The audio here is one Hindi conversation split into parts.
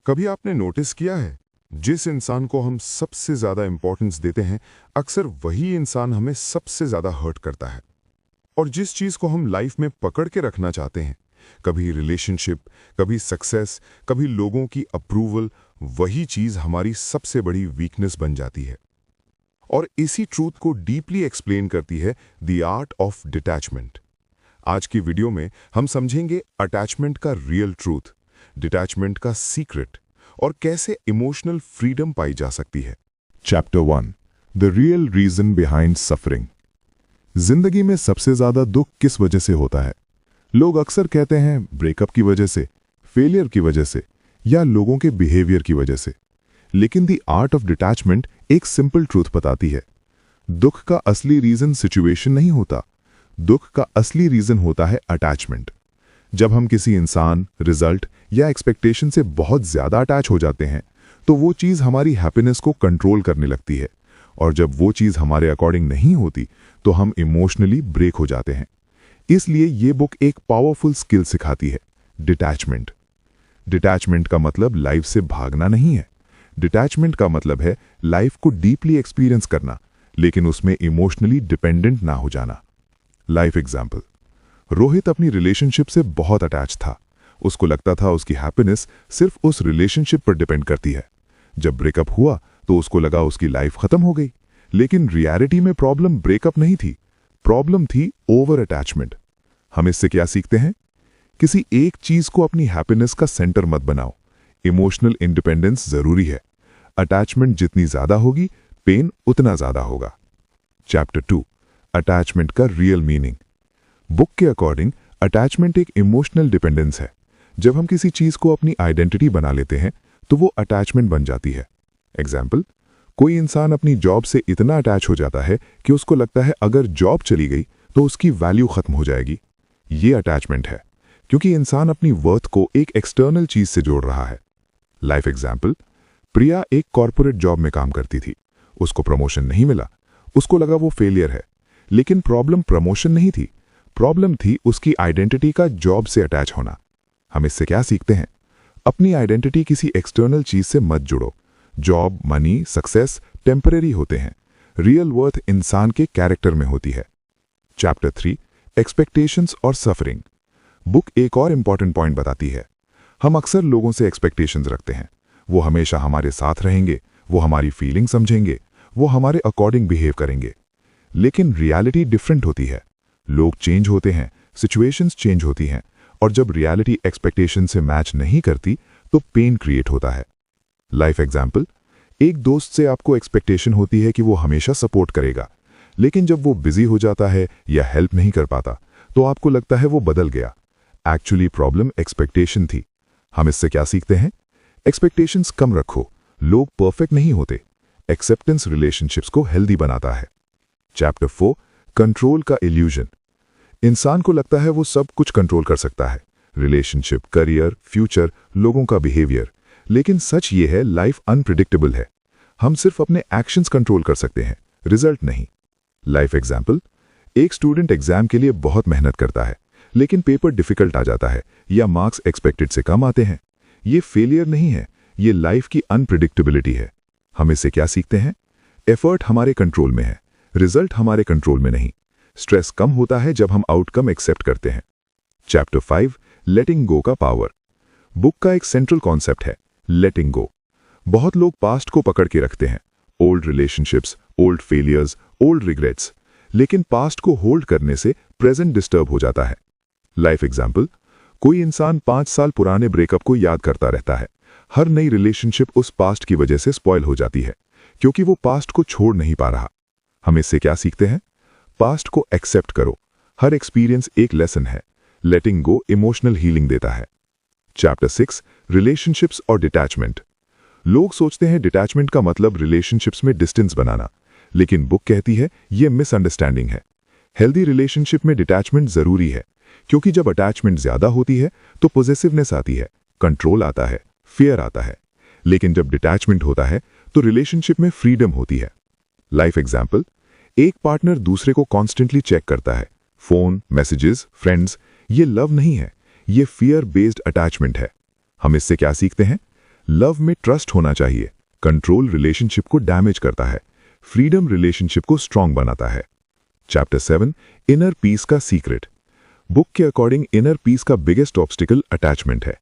कभी आपने नोटिस किया है, जिस इंसान को हम सबसे ज़्यादा इम्पोर्टेंस देते हैं, अक्सर वही इंसान हमें सबसे ज़्यादा हर्ट करता है। और जिस चीज़ को हम लाइफ में पकड़ के रखना चाहते हैं, कभी रिलेशनशिप, कभी सक्सेस, कभी लोगों की अप्रूवल, वही चीज़ हमारी सबसे बड़ी वीकनेस बन जाती है। और इसी ट्रूथ को डीपली एक्सप्लेन करती है द आर्ट ऑफ डिटैचमेंट। आज की वीडियो में हम समझेंगे अटैचमेंट का रियल ट्रूथ, डिटैचमेंट का सीक्रेट और कैसे इमोशनल फ्रीडम पाई जा सकती है। Chapter 1, the real reason behind suffering. जिंदगी में सबसे ज्यादा दुख किस वजह से होता है? लोग अक्सर कहते हैं ब्रेकअप की वजह से, फेलियर की वजह से या लोगों के बिहेवियर की वजह से। लेकिन द आर्ट ऑफ डिटैचमेंट एक सिंपल ट्रूथ बताती है, दुख का असली रीजन सिचुएशन नहीं होता, दुख का असली रीजन होता है अटैचमेंट। जब हम किसी इंसान, रिजल्ट या एक्सपेक्टेशन से बहुत ज्यादा अटैच हो जाते हैं तो वो चीज हमारी हैप्पीनेस को कंट्रोल करने लगती है, और जब वो चीज हमारे अकॉर्डिंग नहीं होती तो हम इमोशनली ब्रेक हो जाते हैं। इसलिए ये बुक एक पावरफुल स्किल सिखाती है, डिटैचमेंट। डिटैचमेंट का मतलब लाइफ से भागना नहीं है। डिटैचमेंट का मतलब है लाइफ को डीपली एक्सपीरियंस करना, लेकिन उसमें इमोशनली डिपेंडेंट ना हो जाना। लाइफ एग्जाम्पल, रोहित अपनी रिलेशनशिप से बहुत अटैच था। उसको लगता था उसकी हैप्पीनेस सिर्फ उस रिलेशनशिप पर डिपेंड करती है। जब ब्रेकअप हुआ तो उसको लगा उसकी लाइफ खत्म हो गई, लेकिन रियलिटी में प्रॉब्लम ब्रेकअप नहीं थी, प्रॉब्लम थी ओवर अटैचमेंट। हम इससे क्या सीखते हैं? किसी एक चीज को अपनी हैप्पीनेस का सेंटर मत बनाओ। इमोशनल इंडिपेंडेंस जरूरी है। अटैचमेंट जितनी ज्यादा होगी, पेन उतना ज्यादा होगा। चैप्टर 2, अटैचमेंट का रियल मीनिंग। बुक के अकॉर्डिंग अटैचमेंट एक इमोशनल डिपेंडेंस है। जब हम किसी चीज को अपनी आइडेंटिटी बना लेते हैं तो वो अटैचमेंट बन जाती है। एग्जाम्पल, कोई इंसान अपनी जॉब से इतना अटैच हो जाता है कि उसको लगता है अगर जॉब चली गई तो उसकी वैल्यू खत्म हो जाएगी। ये अटैचमेंट है, क्योंकि इंसान अपनी वर्थ को एक एक्सटर्नल चीज से जोड़ रहा है। लाइफ एग्जाम्पल, प्रिया एक कॉर्पोरेट जॉब में काम करती थी। उसको प्रमोशन नहीं मिला। उसको लगा वो फेलियर है, लेकिन प्रॉब्लम प्रमोशन नहीं थी, प्रॉब्लम थी उसकी आइडेंटिटी का जॉब से अटैच होना। हम इससे क्या सीखते हैं? अपनी आइडेंटिटी किसी एक्सटर्नल चीज से मत जुड़ो। जॉब, मनी, सक्सेस टेम्परेरी होते हैं। रियल वर्थ इंसान के कैरेक्टर में होती है। चैप्टर 3, एक्सपेक्टेशंस और सफरिंग। बुक एक और इंपॉर्टेंट पॉइंट बताती है। हम अक्सर लोगों से एक्सपेक्टेशंस रखते हैं। वो हमेशा हमारे साथ रहेंगे, वो हमारी फीलिंग समझेंगे, वो हमारे अकॉर्डिंग बिहेव करेंगे। लेकिन रियलिटी डिफरेंट होती है। लोग चेंज होते हैं, सिचुएशंस चेंज होती हैं, और जब रियलिटी एक्सपेक्टेशन से मैच नहीं करती तो पेन क्रिएट होता है। लाइफ एग्जाम्पल, एक दोस्त से आपको एक्सपेक्टेशन होती है कि वो हमेशा सपोर्ट करेगा, लेकिन जब वो बिजी हो जाता है या हेल्प नहीं कर पाता तो आपको लगता है वो बदल गया। एक्चुअली प्रॉब्लम एक्सपेक्टेशन थी। हम इससे क्या सीखते हैं? एक्सपेक्टेशंस कम रखो। लोग परफेक्ट नहीं होते। एक्सेप्टेंस रिलेशनशिप्स को हेल्दी बनाता है। चैप्टर 4, कंट्रोल का इल्यूजन। इंसान को लगता है वो सब कुछ कंट्रोल कर सकता है, रिलेशनशिप, करियर, फ्यूचर, लोगों का बिहेवियर। लेकिन सच ये है, लाइफ अनप्रिडिक्टेबल है। हम सिर्फ अपने एक्शंस कंट्रोल कर सकते हैं, रिजल्ट नहीं। लाइफ एग्जाम्पल, एक स्टूडेंट एग्जाम के लिए बहुत मेहनत करता है, लेकिन पेपर डिफिकल्ट आ जाता है या मार्क्स एक्सपेक्टेड से कम आते हैं। ये फेलियर नहीं है, ये लाइफ की अनप्रिडिक्टेबिलिटी है। हम इससे क्या सीखते हैं? एफर्ट हमारे कंट्रोल में है, रिजल्ट हमारे कंट्रोल में नहीं। स्ट्रेस कम होता है जब हम आउटकम एक्सेप्ट करते हैं। चैप्टर 5, लेटिंग गो का पावर। बुक का एक सेंट्रल कॉन्सेप्ट है लेटिंग गो। बहुत लोग पास्ट को पकड़ के रखते हैं, old relationships, old failures, old regrets. लेकिन पास्ट को होल्ड करने से प्रेजेंट डिस्टर्ब हो जाता है। लाइफ एग्जाम्पल, कोई इंसान 5 साल पुराने ब्रेकअप को याद करता रहता है। हर नई रिलेशनशिप उस पास्ट की वजह से स्पॉइल हो जाती है, क्योंकि वो पास्ट को छोड़ नहीं पा रहा। हम इससे क्या सीखते हैं? पास्ट को एक्सेप्ट करो। हर एक्सपीरियंस एक लेसन है। लेटिंग गो इमोशनल हीलिंग देता है। चैप्टर 6, रिलेशनशिप्स और डिटैचमेंट। लोग सोचते हैं डिटैचमेंट का मतलब रिलेशनशिप्स में डिस्टेंस बनाना, लेकिन बुक कहती है ये मिसअंडरस्टैंडिंग है। हेल्दी रिलेशनशिप में डिटैचमेंट जरूरी है, क्योंकि जब अटैचमेंट ज्यादा होती है तो पॉजेसिवनेस आती है, कंट्रोल आता है, फियर आता है। लेकिन जब डिटैचमेंट होता है तो रिलेशनशिप में फ्रीडम होती है। लाइफ एग्जाम्पल, एक पार्टनर दूसरे को कॉन्स्टेंटली चेक करता है, फोन, मैसेजेस, फ्रेंड्स। ये लव नहीं है, ये फियर बेस्ड अटैचमेंट है। हम इससे क्या सीखते हैं? लव में ट्रस्ट होना चाहिए, कंट्रोल रिलेशनशिप को डैमेज करता है, फ्रीडम रिलेशनशिप को स्ट्रांग बनाता है। चैप्टर 7 इनर पीस का सीक्रेट। बुक के अकॉर्डिंग इनर पीस का बिगेस्ट ऑब्स्टिकल अटैचमेंट है।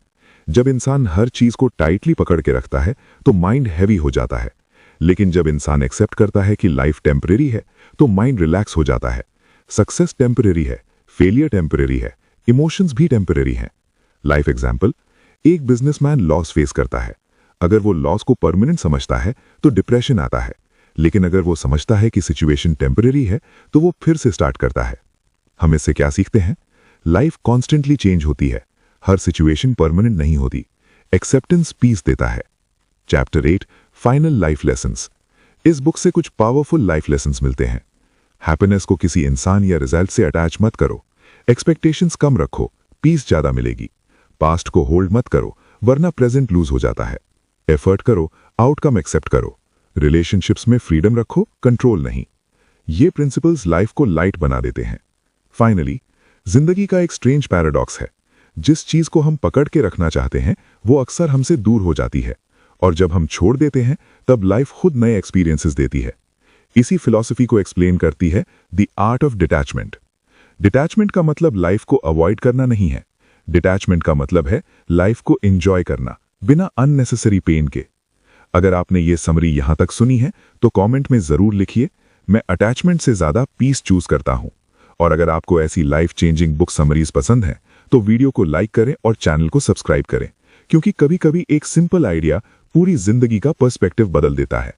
जब इंसान हर चीज को टाइटली पकड़ के रखता है तो माइंड हैवी हो जाता है, लेकिन जब इंसान एक्सेप्ट करता है कि लाइफ टेम्परेरी है तो माइंड रिलैक्स हो जाता है। सक्सेस टेम्परेरी है, फेलियर टेम्परेरी है, इमोशंस भी टेम्परेरी हैं। लाइफ एग्जाम्पल, एक बिजनेसमैन लॉस फेस करता है। अगर वो लॉस को परमानेंट समझता है तो डिप्रेशन आता है, लेकिन अगर वो समझता है कि सिचुएशन टेम्परेरी है तो वो फिर से स्टार्ट करता है। हम इससे क्या सीखते हैं? लाइफ कॉन्स्टेंटली चेंज होती है, हर सिचुएशन परमानेंट नहीं होती। एक्सेप्टेंस पीस देता है। Chapter 8 final life lessons. इस बुक से कुछ पावरफुल लाइफ लेसन्स मिलते हैं। हैप्पीनेस को किसी इंसान या रिजल्ट से अटैच मत करो। एक्सपेक्टेशंस कम रखो, पीस ज्यादा मिलेगी। पास्ट को होल्ड मत करो, वरना प्रेजेंट लूज हो जाता है। एफर्ट करो, आउटकम एक्सेप्ट करो। रिलेशनशिप्स में फ्रीडम रखो, कंट्रोल नहीं। ये प्रिंसिपल्स लाइफ को लाइट बना देते हैं। फाइनली, जिंदगी का एक स्ट्रेंज पैराडॉक्स है। जिस चीज को हम पकड़ के रखना चाहते हैं वो अक्सर हमसे दूर हो जाती है, और जब हम छोड़ देते हैं तब लाइफ खुद नए एक्सपीरियंसेस देती है। इसी फिलॉसफी को एक्सप्लेन करती है the art of detachment. Detachment का मतलब लाइफ को अवॉइड करना नहीं है। डिटैचमेंट का मतलब है लाइफ को एंजॉय करना बिना अननेसेसरी पेन के। अगर आपने ये समरी यहां तक सुनी है तो कमेंट में जरूर लिखिए, मैं अटैचमेंट से ज्यादा पीस चूज करता हूं। और अगर आपको ऐसी लाइफ चेंजिंग बुक समरीज पसंद है तो वीडियो को लाइक करें और चैनल को सब्सक्राइब करें, क्योंकि कभी-कभी एक सिंपल आइडिया पूरी जिंदगी का पर्सपेक्टिव बदल देता है।